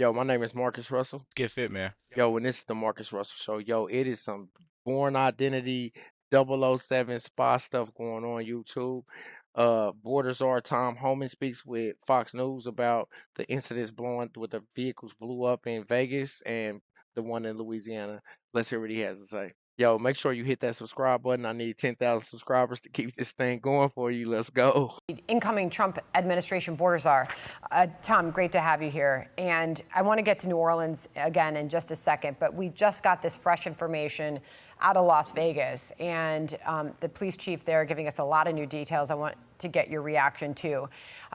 Yo, my name is Marcus Russell. Get fit, man. Yo, and this is the Marcus Russell Show. Yo, it is some Born Identity 007 spy stuff going on YouTube. Borders are Tom Homan speaks with Fox News about the incidents blowing with the vehicles blew up in Vegas and the one in Louisiana. Let's hear what he has to say. Yo, make sure you hit that subscribe button. I need 10,000 subscribers to keep this thing going for you. Let's go. Incoming Trump administration borders are. Tom, great to have you here. And I want to get to New Orleans again in just a second, but we just got this fresh information out of Las Vegas, and the police chief there giving us a lot of new details. I want to get your reaction to.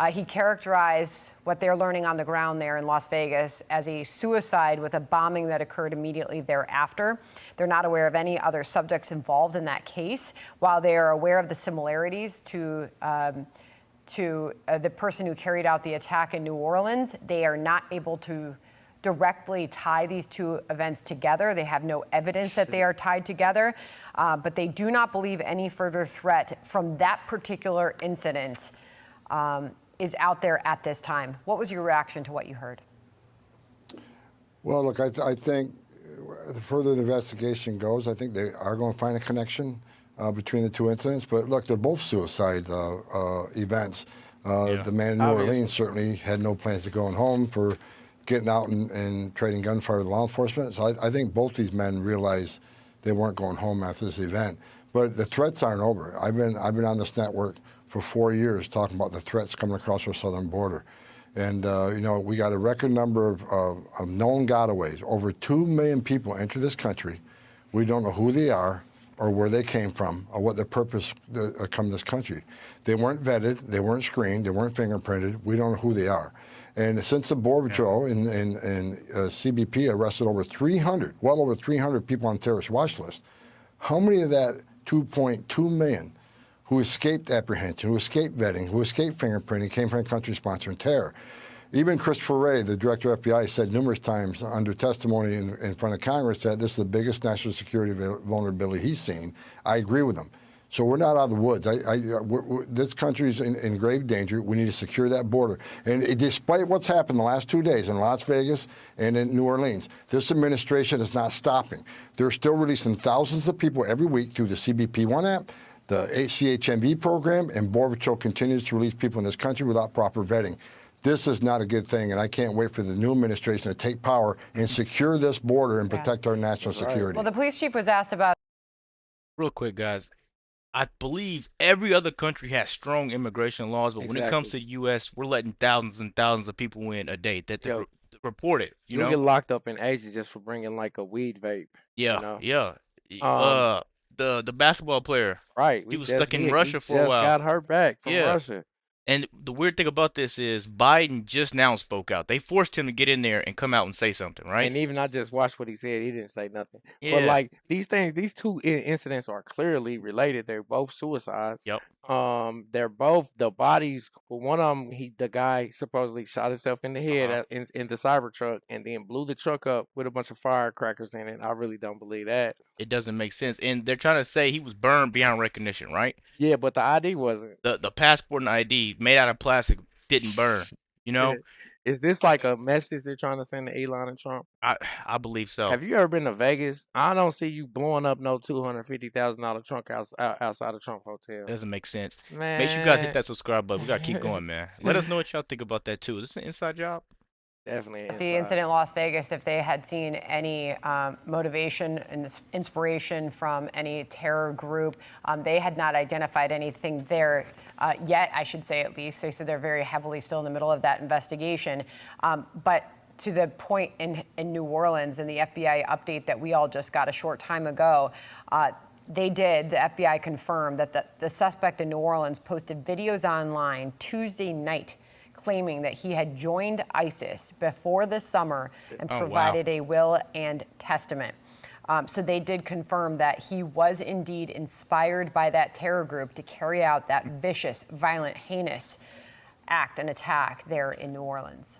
He characterized what they're learning on the ground there in Las Vegas as a suicide with a bombing that occurred immediately thereafter. They're not aware of any other subjects involved in that case, while they are aware of the similarities to the person who carried out the attack in New Orleans. They are not able to directly tie these two events together. They have no evidence that they are tied together, but they do not believe any further threat from that particular incident is out there at this time. What was your reaction to what you heard? Well, look, I think the further the investigation goes, I think they are going to find a connection between the two incidents. But look, they're both suicide events. The man in New Orleans certainly had no plans of going home for getting out and trading gunfire with law enforcement. So I think both these men realized they weren't going home after this event. But the threats aren't over. I've been on this network for 4 years talking about the threats coming across our southern border. And, you know, we got a record number of known gotaways. Over 2 million people enter this country. We don't know who they are or where they came from or what their purpose to come to this country. They weren't vetted. They weren't screened. They weren't fingerprinted. We don't know who they are. And since the Border Patrol and CBP arrested well over 300 people on terrorist watch list, how many of that 2.2 million who escaped apprehension, who escaped vetting, who escaped fingerprinting came from a country sponsoring terror? Even Christopher Wray, the director of FBI, said numerous times under testimony in front of Congress that this is the biggest national security vulnerability he's seen. I agree with him. So we're not out of the woods. This country is in grave danger. We need to secure that border. And despite what's happened the last 2 days in Las Vegas and in New Orleans, this administration is not stopping. They're still releasing thousands of people every week through the CBP-1 app, the CHMV program, and Border Patrol continues to release people in this country without proper vetting. This is not a good thing, and I can't wait for the new administration to take power and secure this border and protect our national security. Well, the police chief was asked about. Real quick, guys. I believe every other country has strong immigration laws, but when it comes to the U.S., we're letting thousands and thousands of people in a day that report it. You know, get locked up in Asia just for bringing like a weed vape. Yeah, you know? yeah. The basketball player, Right. he was stuck in Russia for a while. Got her back from Russia. And the weird thing about this is Biden just now spoke out. They forced him to get in there and come out and say something, right? And even I just watched what he said. He didn't say nothing. Yeah. But like these things, these two incidents are clearly related. They're both suicides. Yep. They're both the bodies. Well, one of them, the guy supposedly shot himself in the head in the Cybertruck and then blew the truck up with a bunch of firecrackers in it. I really don't believe that. It doesn't make sense. And they're trying to say he was burned beyond recognition, right? Yeah, but the ID wasn't. The passport and ID made out of plastic didn't burn, you know? Is this like a message they're trying to send to Elon and Trump? I believe so. Have you ever been to Vegas? I don't see you blowing up no $250,000 trunk outside of Trump Hotel. It doesn't make sense. Man. Make sure you guys hit that subscribe button. We gotta keep going, man. Let us know what y'all think about that too. Is this an inside job? Definitely. The incident in Las Vegas, if they had seen any motivation and inspiration from any terror group, they had not identified anything there yet, I should say at least. They said they're very heavily still in the middle of that investigation. But to the point in New Orleans and the FBI update that we all just got a short time ago, the FBI confirmed that the suspect in New Orleans posted videos online Tuesday night claiming that he had joined ISIS before the summer and provided a will and testament. So they did confirm that he was indeed inspired by that terror group to carry out that vicious, violent, heinous act and attack there in New Orleans.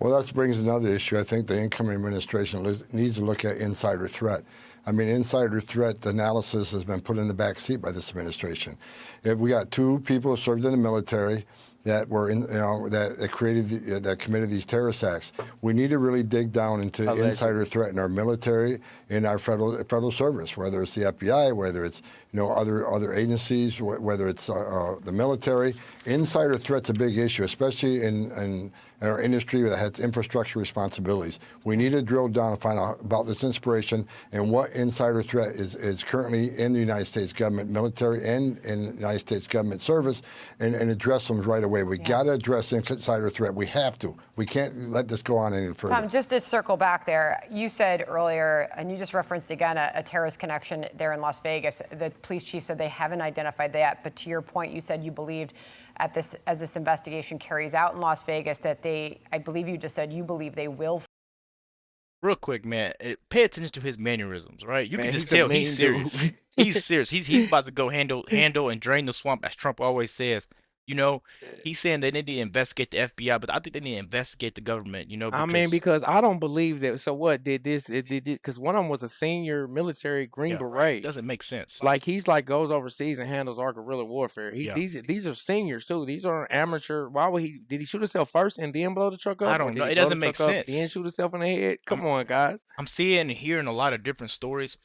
Well, that brings another issue. I think the incoming administration needs to look at insider threat. I mean, insider threat analysis has been put in the back seat by this administration. If we got 2 people who served in the military, that were that created that committed these terrorist acts. We need to really dig down into Allegedly. insider threat in our military, in our federal service, whether it's the FBI, whether it's other agencies, whether it's the military. Insider threat's a big issue, especially in our industry that has infrastructure responsibilities. We need to drill down and find out about this inspiration and what insider threat is currently in the United States government, military, and in the United States government service, and address them right away. We got to address insider threat. We have to. We can't let this go on any further. Tom, just to circle back there, you said earlier, and you just referenced again a terrorist connection there in Las Vegas. The police chief said they haven't identified that, but to your point, you said you believed as this investigation carries out in Las Vegas that I believe you just said you believe they will. Real quick, man, pay attention to his mannerisms, right? You Man, can just he's a tell mean he's serious. dude. He's serious. He's about to go handle and drain the swamp, as Trump always says. You know, he's saying they need to investigate the FBI, but I think they need to investigate the government. I mean, because I don't believe that. So what did this? It did because one of them was a senior military Green yeah, Beret. doesn't make sense. Like he's like goes overseas and handles our guerrilla warfare. Yeah. These are seniors too. These aren't amateur. Why would he? Did he shoot himself first and then blow the truck up? I Or don't did know. he It blow the doesn't make truck up, sense. then shoot himself in the head? Come on, guys. I'm seeing and hearing a lot of different stories,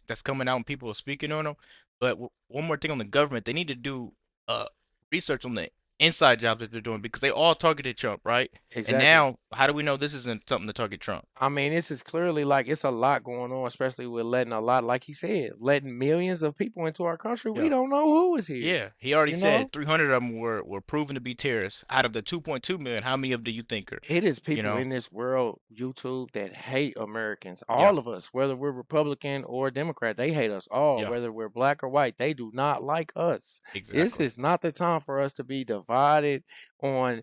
that's coming out and people are speaking on them. But one more thing on the government, they need to do research on the inside jobs that they're doing because they all targeted Trump, right? Exactly. And now, how do we know this isn't something to target Trump? I mean, this is clearly like it's a lot going on, especially with letting like he said, letting millions of people into our country. We Yeah. don't know who is here. Yeah, he already You said know? 300 of them were proven to be terrorists. Out of the 2.2 million, how many of them do you think are? It is people know? in this world, YouTube, that hate Americans. Yeah. All of us, whether we're Republican or Democrat, they hate us all. Yeah. Whether we're black or white, they do not like us. This Exactly. is not the time for us to be divided on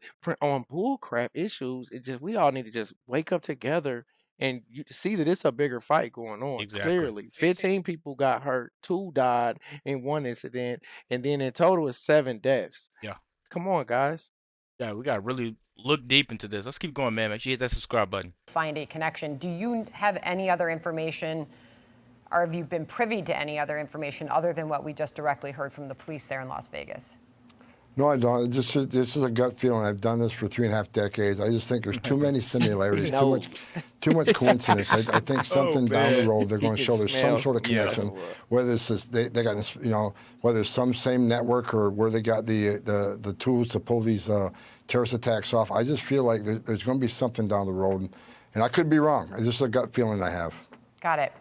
bull crap issues. We all need to just wake up together and you see that it's a bigger fight going on. Exactly. Clearly, 15 people got hurt, 2 died in one incident, and then in total it's 7 deaths. Yeah. Come on, guys. Yeah, we got to really look deep into this. Let's keep going, man. Make sure you hit that subscribe button. Find a connection. Do you have any other information, or have you been privy to any other information other than what we just directly heard from the police there in Las Vegas? No, I don't. This is a gut feeling. I've done this for 3.5 decades. I just think there's too many similarities, too much coincidence. I think something down the road they're going to show there's some sort of connection. Whether it's this, they got whether it's some same network or where they got the tools to pull these terrorist attacks off. I just feel like there's going to be something down the road, and I could be wrong. It's just a gut feeling I have. Got it.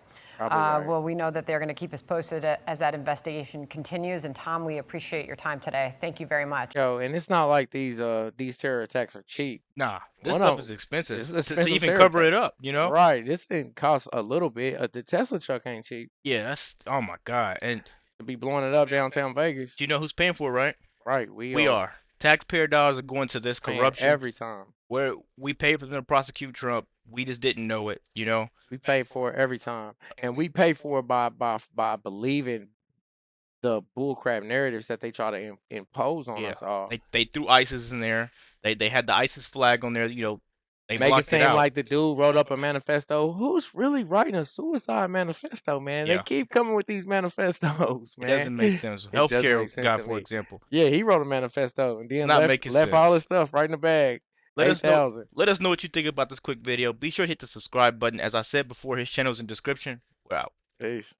Right. Well, we know that they're going to keep us posted as that investigation continues. And Tom, we appreciate your time today. Thank you very much. Yo, and it's not like these terror attacks are cheap. Nah, this stuff is expensive to even terror cover attack. it up, you know? Right. This thing costs a little bit. The Tesla truck ain't cheap. Yeah, that's, oh my God. And to be blowing it up downtown Vegas. do you know who's paying for it, right? Right. We are. Taxpayer dollars are going to this corruption. Every time. Where we pay for them to prosecute Trump, we just didn't know it, you know? We pay for it every time. And we pay for it by believing the bullcrap narratives that they try to impose on us all. They threw ISIS in there. They had the ISIS flag on there, you know. They make it seem out. like the dude wrote up a manifesto. Who's really writing a suicide manifesto, man? Yeah. They keep coming with these manifestos, man. It doesn't make sense. Healthcare guy, for example. Yeah, he wrote a manifesto and then left sense. all his stuff right in the bag. Let us know what you think about this quick video. Be sure to hit the subscribe button. As I said before, his channel is in the description. We're out. Peace.